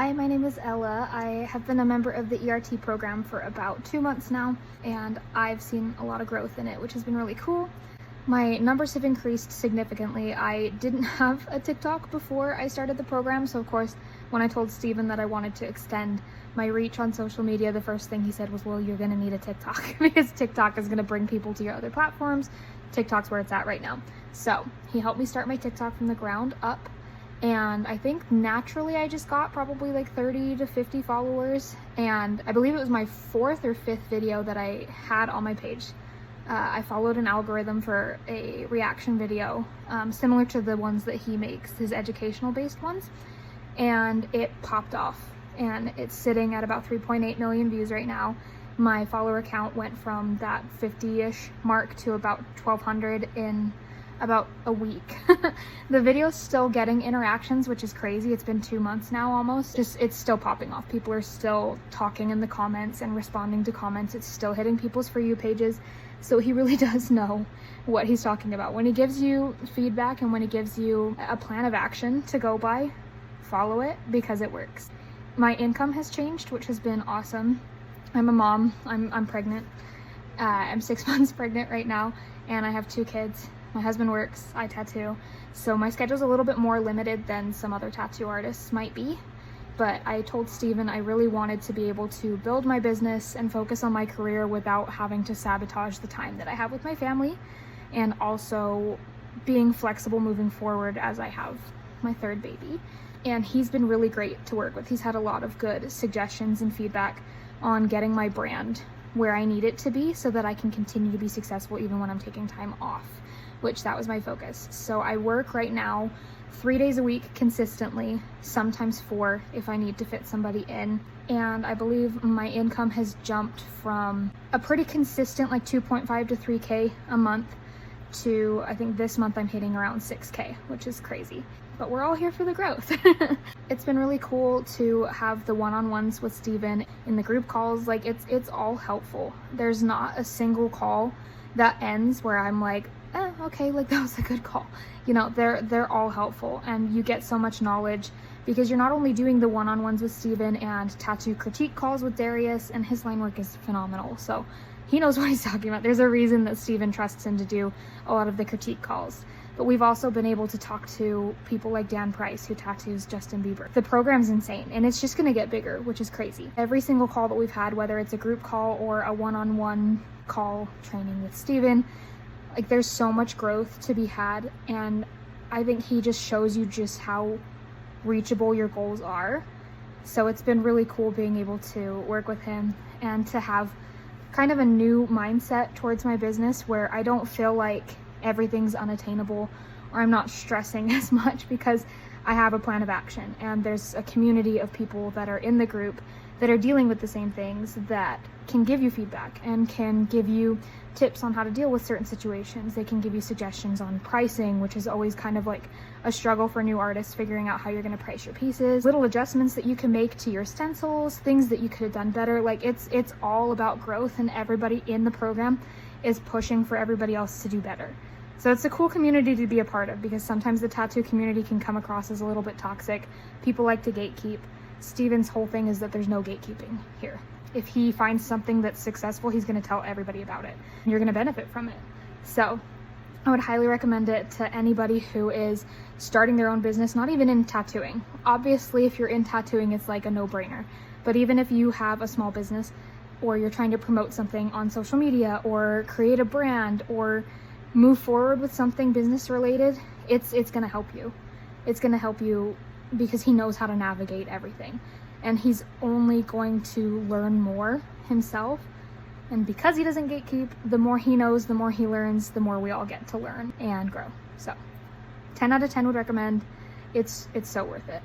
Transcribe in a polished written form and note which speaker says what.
Speaker 1: Hi, my name is Ella. I have been a member of the ERT program for about 2 months now, and I've seen a lot of growth in it, which has been really cool. My numbers have increased significantly. I didn't have a TikTok before I started the program, so of course, when I told Steven that I wanted to extend my reach on social media, the first thing he said was, well, you're gonna need a TikTok because TikTok is gonna bring people to your other platforms. TikTok's where it's at right now. So he helped me start my TikTok from the ground up. And I think naturally I just got probably like 30 to 50 followers, and I believe it was my 4th or 5th video that I had on my page. I followed an algorithm for a reaction video similar to the ones that he makes, his educational based ones, and it popped off, and it's sitting at about 3.8 million views right now. My follower count went from that 50-ish mark to about 1,200 in about a week. The video's still getting interactions, which is crazy. It's been 2 months now almost. It's still popping off. People are still talking in the comments and responding to comments. It's still hitting people's For You pages. So he really does know what he's talking about. When he gives you feedback and when he gives you a plan of action to go by, follow it because it works. My income has changed, which has been awesome. I'm a mom. I'm pregnant. I'm 6 months pregnant right now, and I have 2 kids. My husband works, I tattoo, so my schedule's a little bit more limited than some other tattoo artists might be. But I told Steven I really wanted to be able to build my business and focus on my career without having to sabotage the time that I have with my family, and also being flexible moving forward as I have my 3rd baby. And he's been really great to work with. He's had a lot of good suggestions and feedback on getting my brand where I need it to be so that I can continue to be successful even when I'm taking time off, which that was my focus. So I work right now 3 days a week consistently, sometimes 4 if I need to fit somebody in. And I believe my income has jumped from a pretty consistent like 2.5 to 3K a month to, I think this month I'm hitting around 6K, which is crazy. But we're all here for the growth. It's been really cool to have the one-on-ones with Steven in the group calls. Like it's all helpful. There's not a single call that ends where I'm like, okay, like that was a good call. You know, they're all helpful, and you get so much knowledge because you're not only doing the one-on-ones with Steven and tattoo critique calls with Darius, and his line work is phenomenal. So he knows what he's talking about. There's a reason that Steven trusts him to do a lot of the critique calls. But we've also been able to talk to people like Dan Price, who tattoos Justin Bieber. The program's insane, and it's just gonna get bigger, which is crazy. Every single call that we've had, whether it's a group call or a one-on-one call training with Steven, like there's so much growth to be had, and I think he just shows you just how reachable your goals are. So it's been really cool being able to work with him and to have kind of a new mindset towards my business where I don't feel like everything's unattainable or I'm not stressing as much because I have a plan of action, and there's a community of people that are in the group that are dealing with the same things that can give you feedback and can give you tips on how to deal with certain situations. They can give you suggestions on pricing, which is always kind of like a struggle for new artists, figuring out how you're going to price your pieces, little adjustments that you can make to your stencils, things that you could have done better. Like it's all about growth, and everybody in the program is pushing for everybody else to do better. So it's a cool community to be a part of, because sometimes the tattoo community can come across as a little bit toxic. People like to gatekeep. Steven's whole thing is that there's no gatekeeping here. If he finds something that's successful, he's going to tell everybody about it, and you're going to benefit from it. So I would highly recommend it to anybody who is starting their own business, not even in tattooing. Obviously, if you're in tattooing, it's like a no-brainer. But even if you have a small business, or you're trying to promote something on social media, or create a brand, or move forward with something business related, it's going to help you. It's going to help you because he knows how to navigate everything, and he's only going to learn more himself. And because he doesn't gatekeep, the more he knows, the more he learns, the more we all get to learn and grow. So 10 out of 10 would recommend. It's so worth it.